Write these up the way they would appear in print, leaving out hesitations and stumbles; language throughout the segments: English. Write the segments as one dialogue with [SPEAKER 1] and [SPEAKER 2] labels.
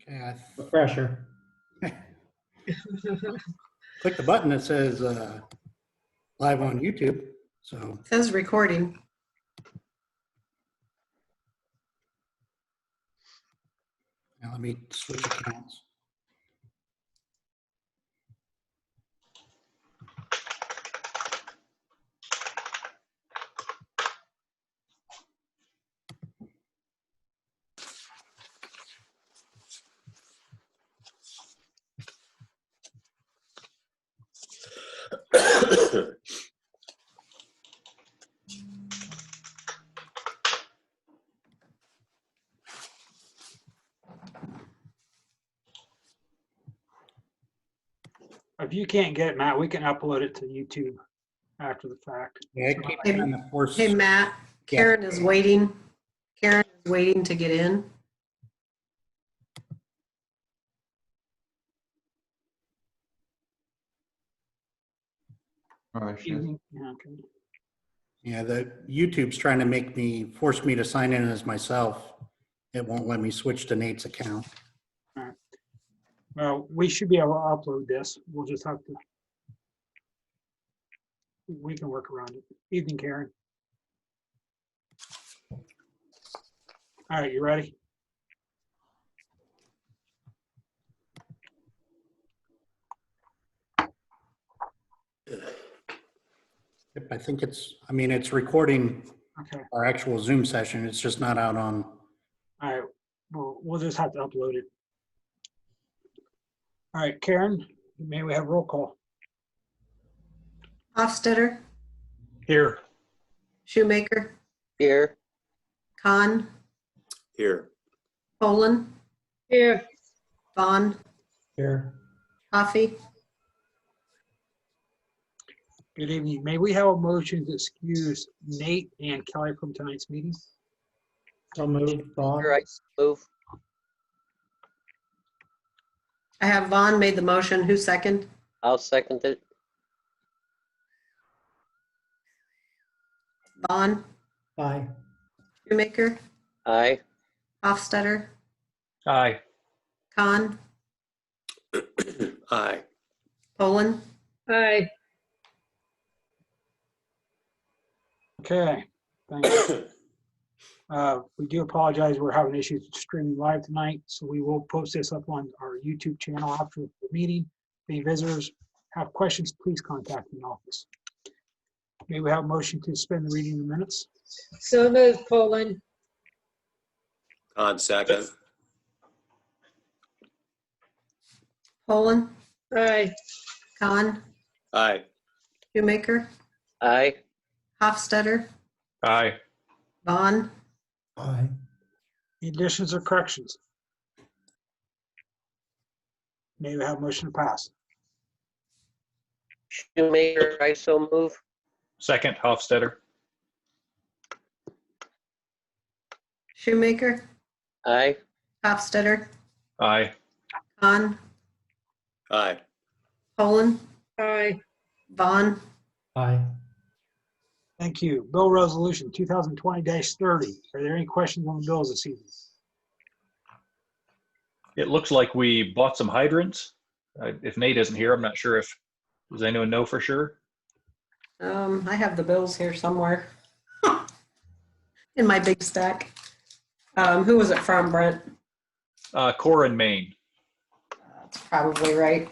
[SPEAKER 1] Okay,
[SPEAKER 2] Refresher.
[SPEAKER 1] click the button that says live on YouTube. So
[SPEAKER 3] Says recording.
[SPEAKER 1] now let me switch accounts.
[SPEAKER 4] If you can't get it, Matt, we can upload it to YouTube after the fact.
[SPEAKER 1] Yeah, I keep trying to force.
[SPEAKER 3] Hey, Matt, Karen is waiting. Karen is waiting to get in.
[SPEAKER 2] Oh, shit.
[SPEAKER 4] Yeah, okay.
[SPEAKER 1] Yeah, the YouTube's trying to force me to sign in as myself. It won't let me switch to Nate's account.
[SPEAKER 4] Well, we should be able to upload this. We'll just have to. We can work around it. Evening, Karen. All right, you ready?
[SPEAKER 1] Yep, I think it's recording
[SPEAKER 4] Okay.
[SPEAKER 1] our actual Zoom session. It's just not out on.
[SPEAKER 4] All right. Well, we'll just have to upload it. All right, Karen, may we have roll call?
[SPEAKER 3] Hofstadter,
[SPEAKER 4] Here.
[SPEAKER 3] Shoemaker,
[SPEAKER 5] Here.
[SPEAKER 3] Khan,
[SPEAKER 5] Here.
[SPEAKER 3] Poland,
[SPEAKER 6] Here.
[SPEAKER 3] Vaughn,
[SPEAKER 2] Here.
[SPEAKER 3] Coffee.
[SPEAKER 4] Good evening. May we have a motion to excuse Nate and Kelly from tonight's meeting?
[SPEAKER 2] So moved. Vaughn.
[SPEAKER 5] Here, I move.
[SPEAKER 3] I have Vaughn made the motion. Who second?
[SPEAKER 5] I'll second it.
[SPEAKER 3] Vaughn,
[SPEAKER 2] Aye.
[SPEAKER 3] Shoemaker,
[SPEAKER 5] Aye.
[SPEAKER 3] Hofstadter,
[SPEAKER 4] Aye.
[SPEAKER 3] Khan,
[SPEAKER 5] Aye.
[SPEAKER 3] Poland.
[SPEAKER 6] Aye.
[SPEAKER 4] Okay, thank you. We do apologize. We're having issues streaming live tonight, so we will post this up on our YouTube channel after the meeting. If any visitors have questions, please contact the office. May we have a motion to suspend the reading of the minutes?
[SPEAKER 6] So moved, Poland.
[SPEAKER 5] On second.
[SPEAKER 3] Poland,
[SPEAKER 6] Aye.
[SPEAKER 3] Khan,
[SPEAKER 5] Aye.
[SPEAKER 3] Shoemaker,
[SPEAKER 5] Aye.
[SPEAKER 3] Hofstadter,
[SPEAKER 4] Aye.
[SPEAKER 3] Vaughn,
[SPEAKER 2] Aye.
[SPEAKER 4] Any additions or corrections? May we have a motion to pass?
[SPEAKER 5] Shoemaker, I so move.
[SPEAKER 7] Second, Hofstadter.
[SPEAKER 3] Shoemaker,
[SPEAKER 5] Aye.
[SPEAKER 3] Hofstadter,
[SPEAKER 7] Aye.
[SPEAKER 3] Khan,
[SPEAKER 5] Aye.
[SPEAKER 3] Poland,
[SPEAKER 6] Aye.
[SPEAKER 3] Vaughn.
[SPEAKER 2] Aye.
[SPEAKER 4] Thank you. Bill Resolution 2020-30. Are there any questions on the bills this evening?
[SPEAKER 7] It looks like we bought some hydrants. If Nate isn't here, I'm not sure if, does anyone know for sure?
[SPEAKER 3] I have the bills here somewhere in my big stack. Who was it from, Brent?
[SPEAKER 7] Corin, Maine.
[SPEAKER 3] That's probably right.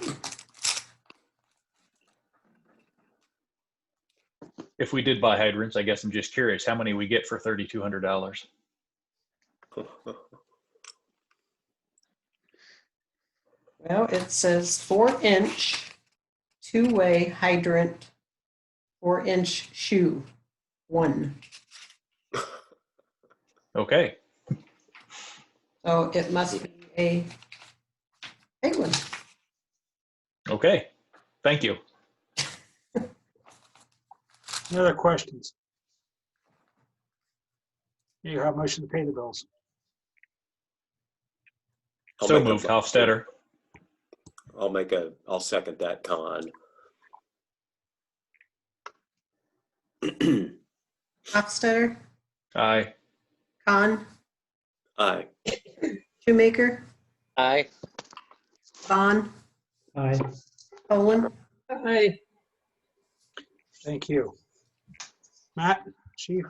[SPEAKER 7] If we did buy hydrants, I guess I'm just curious how many we get for $3,200.
[SPEAKER 3] Well, it says 4-inch, two-way hydrant, 4-inch shoe, one.
[SPEAKER 7] Okay.
[SPEAKER 3] So it must be a big one.
[SPEAKER 7] Okay. Thank you.
[SPEAKER 4] Any other questions? You have a motion to pay the bills.
[SPEAKER 7] So moved, Hofstadter.
[SPEAKER 5] I'll second that, Con.
[SPEAKER 3] Hofstadter,
[SPEAKER 7] Aye.
[SPEAKER 3] Khan,
[SPEAKER 5] Aye.
[SPEAKER 3] Shoemaker,
[SPEAKER 5] Aye.
[SPEAKER 3] Vaughn,
[SPEAKER 2] Aye.
[SPEAKER 3] Poland.
[SPEAKER 6] Aye.
[SPEAKER 4] Thank you. Matt, Chief?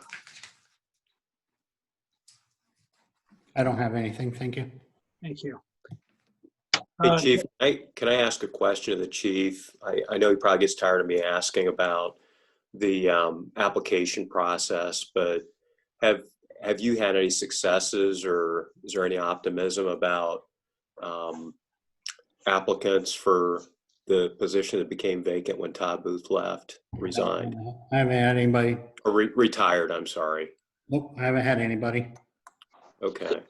[SPEAKER 1] I don't have anything. Thank you.
[SPEAKER 4] Thank you.
[SPEAKER 5] Hey, Chief, can I ask a question of the chief? I know he probably gets tired of me asking about the application process, but have you had any successes, or is there any optimism about applicants for the position that became vacant when Todd Booth resigned,
[SPEAKER 1] I haven't had anybody.
[SPEAKER 5] or retired, I'm sorry.
[SPEAKER 1] Nope, I haven't had anybody.
[SPEAKER 5] Okay.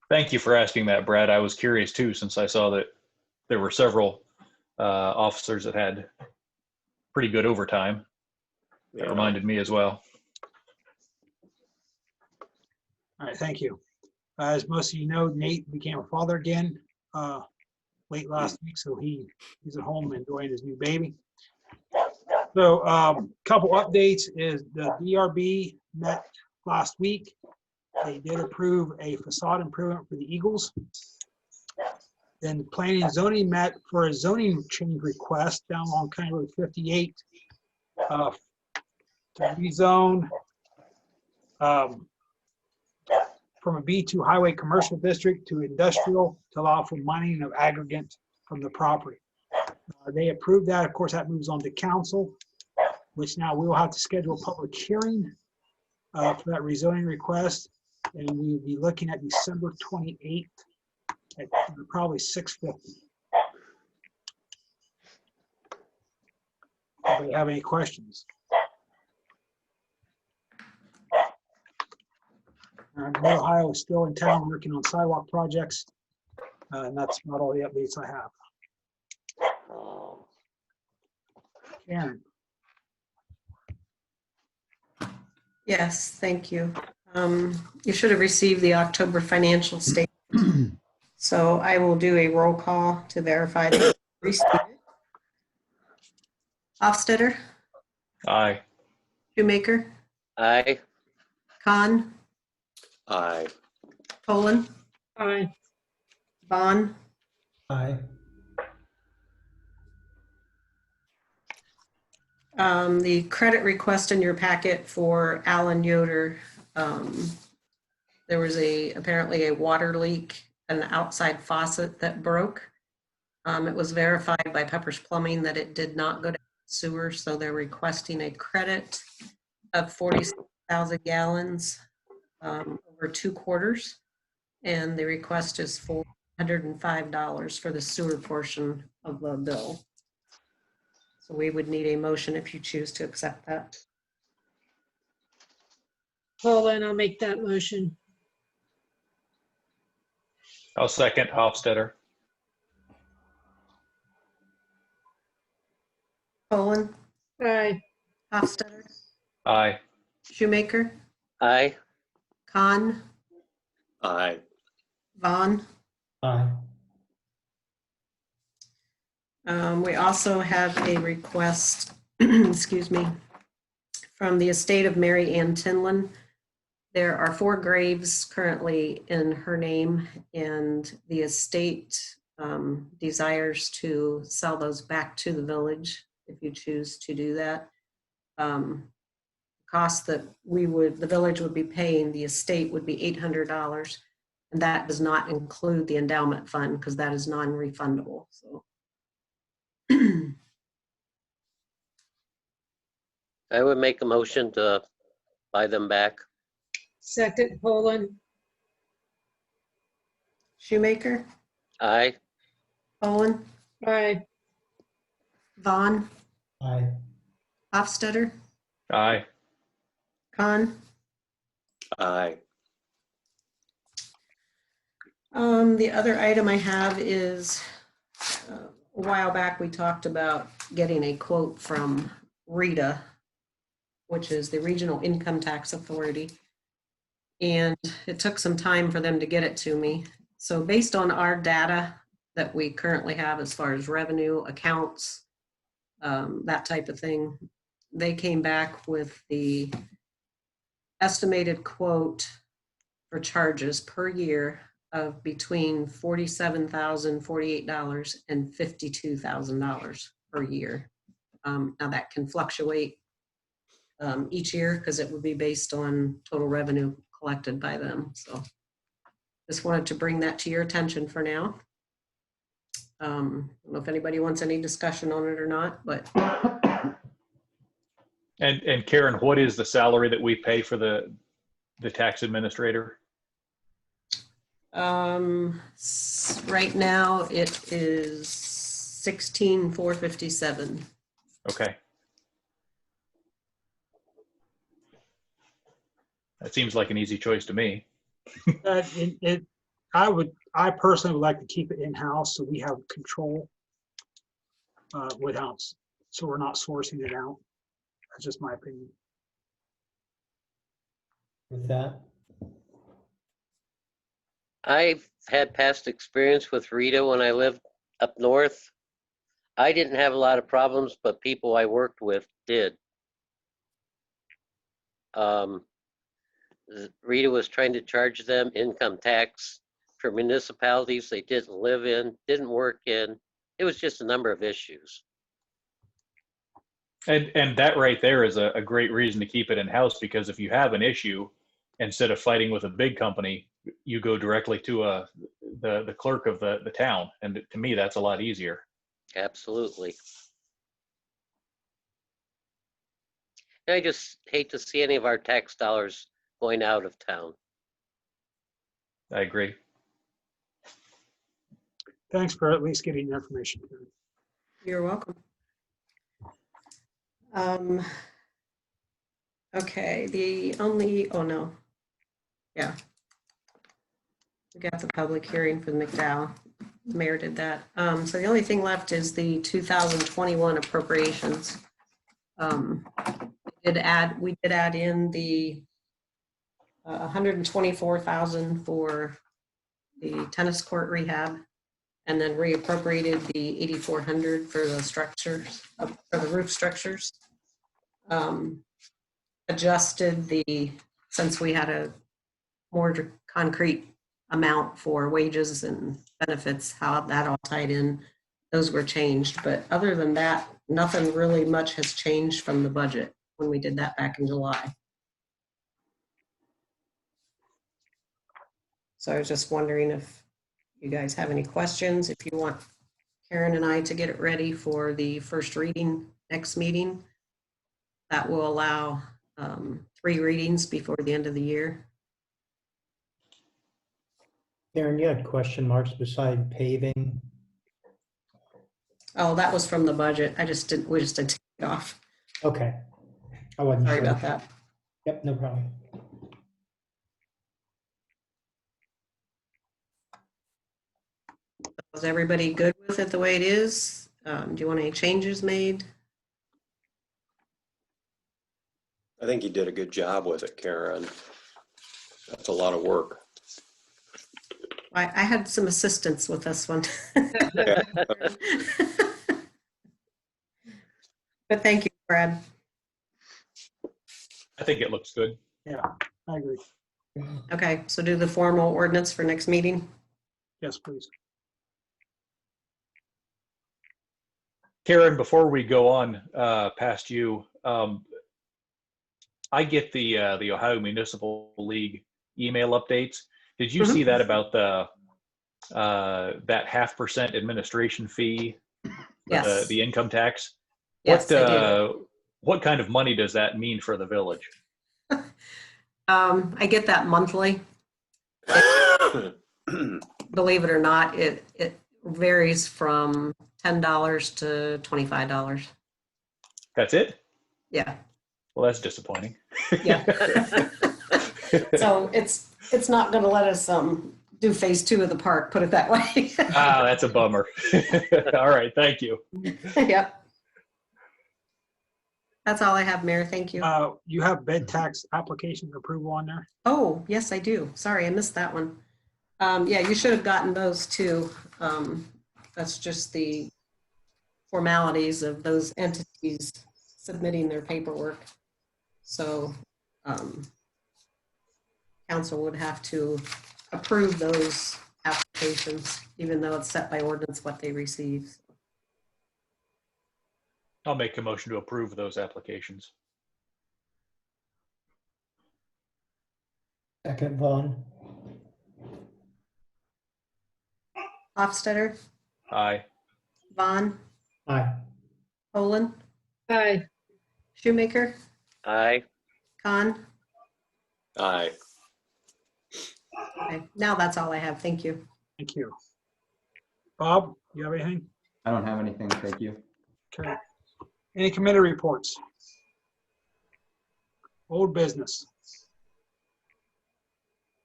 [SPEAKER 7] Thank you for asking that, Brad. I was curious too, since I saw that there were several officers that had pretty good overtime. That
[SPEAKER 5] Yeah.
[SPEAKER 7] reminded me as well.
[SPEAKER 4] All right, thank you. As most of you know, Nate became a father again late last week, so he's at home enjoying his new baby. So couple updates is the DRB met last week. They did approve a facade improvement for the Eagles. Then planning and zoning met for a zoning change request down along County Road 58 to rezone from a B2 highway commercial district to industrial to allow for mining of aggregate from the property. They approved that. Of course, that moves on to council, which now we will have to schedule a public hearing for that rezoning request. And we will be looking at December 28th at probably 6:50. Anybody have any questions? Ohio is still in town working on sidewalk projects. And that's not all the updates I have. Karen?
[SPEAKER 3] Yes, thank you. You should have received the October financial statement. So I will do a roll call to verify that you received it. Hofstadter,
[SPEAKER 7] Aye.
[SPEAKER 3] Shoemaker,
[SPEAKER 5] Aye.
[SPEAKER 3] Khan,
[SPEAKER 5] Aye.
[SPEAKER 3] Poland,
[SPEAKER 6] Aye.
[SPEAKER 3] Vaughn,
[SPEAKER 2] Aye.
[SPEAKER 3] the credit request in your packet for Alan Yoder. There was apparently a water leak, an outside faucet that broke. It was verified by Pepper's Plumbing that it did not go to sewer, so they're requesting a credit of 46,000 gallons over 2 quarters. And the request is $405 for the sewer portion of the bill. So we would need a motion if you choose to accept that.
[SPEAKER 6] Poland, I'll make that motion.
[SPEAKER 7] I'll second Hofstadter.
[SPEAKER 3] Poland,
[SPEAKER 6] Aye.
[SPEAKER 3] Hofstadter,
[SPEAKER 7] Aye.
[SPEAKER 3] Shoemaker,
[SPEAKER 5] Aye.
[SPEAKER 3] Khan,
[SPEAKER 5] Aye.
[SPEAKER 3] Vaughn.
[SPEAKER 2] Aye.
[SPEAKER 3] We also have a request, excuse me, from the estate of Mary Ann Tinlin. There are 4 graves currently in her name, and the estate desires to sell those back to the village if you choose to do that. Cost that the village would be paying, the estate would be $800, and that does not include the endowment fund because that is non-refundable. So.
[SPEAKER 5] I would make a motion to buy them back.
[SPEAKER 6] Second, Poland.
[SPEAKER 3] Shoemaker,
[SPEAKER 5] Aye.
[SPEAKER 3] Poland,
[SPEAKER 6] Aye.
[SPEAKER 3] Vaughn,
[SPEAKER 2] Aye.
[SPEAKER 3] Hofstadter,
[SPEAKER 7] Aye.
[SPEAKER 3] Khan.
[SPEAKER 5] Aye.
[SPEAKER 3] The other item I have is a while back we talked about getting a quote from RETA, which is the Regional Income Tax Authority. And it took some time for them to get it to me. So based on our data that we currently have as far as revenue, accounts, that type of thing, they came back with the estimated quote for charges per year of between $47,048 and $52,000 per year. Now that can fluctuate each year because it would be based on total revenue collected by them. So just wanted to bring that to your attention for now. I don't know if anybody wants any discussion on it or not, but
[SPEAKER 7] And Karen, what is the salary that we pay for the tax administrator?
[SPEAKER 3] right now it is 16,457.
[SPEAKER 7] Okay. That seems like an easy choice to me.
[SPEAKER 4] I personally would like to keep it in-house so we have control without, so we're not sourcing it out. That's just my opinion.
[SPEAKER 2] With that,
[SPEAKER 8] I've had past experience with Rita when I lived up north. I didn't have a lot of problems, but people I worked with did. Rita was trying to charge them income tax for municipalities they didn't live in, didn't work in. It was just a number of issues.
[SPEAKER 7] And that right there is a great reason to keep it in-house, because if you have an issue, instead of fighting with a big company, you go directly to the clerk of the town. And to me, that's a lot easier.
[SPEAKER 8] Absolutely. I just hate to see any of our tax dollars going out of town.
[SPEAKER 7] I agree.
[SPEAKER 4] Thanks for at least getting the information, Karen.
[SPEAKER 3] You're welcome. Okay, yeah. We got the public hearing for the McDowell. The mayor did that. So the only thing left is the 2021 appropriations. We did add in the 124,000 for the tennis court rehab, and then reappropriated the 8,400 for the structures, for the roof structures. Adjusted since we had a more concrete amount for wages and benefits, how that all tied in, those were changed. But other than that, nothing really much has changed from the budget when we did that back in July. So I was just wondering if you guys have any questions, if you want Karen and I to get it ready for the first reading next meeting. That will allow 3 readings before the end of the year.
[SPEAKER 2] Karen, you had question marks beside paving.
[SPEAKER 3] Oh, that was from the budget. We just didn't take it off.
[SPEAKER 2] Okay. I wasn't
[SPEAKER 3] Sorry
[SPEAKER 2] sure.
[SPEAKER 3] about that.
[SPEAKER 2] Yep, no problem.
[SPEAKER 3] Is everybody good with it the way it is? Do you want any changes made?
[SPEAKER 5] I think you did a good job with it, Karen. That's a lot of work.
[SPEAKER 3] I had some assistance with this one. But thank you, Brad.
[SPEAKER 7] I think it looks good.
[SPEAKER 4] I agree.
[SPEAKER 3] Okay, so do the formal ordinance for next meeting.
[SPEAKER 4] Yes, please.
[SPEAKER 7] Karen, before we go on past you, I get the Ohio Municipal League email updates. Did you see that about the that 0.5% administration fee,
[SPEAKER 3] Yes.
[SPEAKER 7] the income tax?
[SPEAKER 3] Yes, I do.
[SPEAKER 7] What kind of money does that mean for the village?
[SPEAKER 3] I get that monthly. Believe it or not, it varies from $10 to $25.
[SPEAKER 7] That's it?
[SPEAKER 3] Yeah.
[SPEAKER 7] Well, that's disappointing.
[SPEAKER 3] Yeah. So it's not going to let us do phase 2 of the park, put it that way.
[SPEAKER 7] That's a bummer. All right, thank you.
[SPEAKER 3] Yep. That's all I have, Mayor. Thank you.
[SPEAKER 4] You have bed tax application approval on there?
[SPEAKER 3] Oh, yes, I do. Sorry, I missed that one. Yeah, you should have gotten those too. That's just the formalities of those entities submitting their paperwork. So council would have to approve those applications, even though it's set by ordinance what they receive.
[SPEAKER 7] I'll make a motion to approve those applications.
[SPEAKER 2] Second, Vaughn.
[SPEAKER 3] Hofstadter,
[SPEAKER 7] Aye.
[SPEAKER 3] Vaughn,
[SPEAKER 2] Aye.
[SPEAKER 3] Poland,
[SPEAKER 6] Aye.
[SPEAKER 3] Shoemaker,
[SPEAKER 8] Aye.
[SPEAKER 3] Khan.
[SPEAKER 5] Aye.
[SPEAKER 3] Okay, now that's all I have. Thank you.
[SPEAKER 4] Thank you. Bob, you have anything?
[SPEAKER 9] I don't have anything, thank you.
[SPEAKER 4] Okay. Any committee reports? Old business?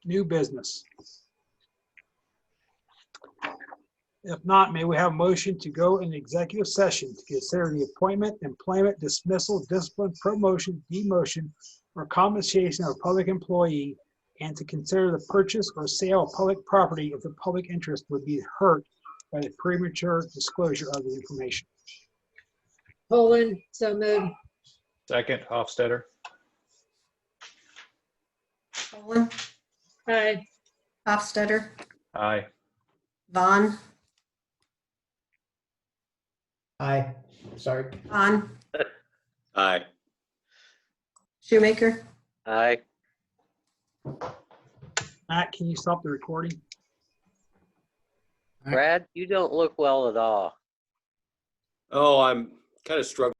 [SPEAKER 4] New business? If not, may we have a motion to go in executive session to consider the appointment, employment, dismissal, discipline, promotion, demotion, or compensation of a public employee, and to consider the purchase or sale of public property if the public interest would be hurt by the premature disclosure of the information.
[SPEAKER 6] Poland, so moved.
[SPEAKER 7] Second, Hofstadter.
[SPEAKER 3] Poland,
[SPEAKER 6] Aye.
[SPEAKER 3] Hofstadter,
[SPEAKER 7] Aye.
[SPEAKER 3] Vaughn,
[SPEAKER 2] Aye. Sorry.
[SPEAKER 3] Khan,
[SPEAKER 5] Aye.
[SPEAKER 3] Shoemaker.
[SPEAKER 8] Aye.
[SPEAKER 4] Matt, can you stop the recording?
[SPEAKER 8] Brad, you don't look well at all.
[SPEAKER 5] Oh, I'm kind of struggling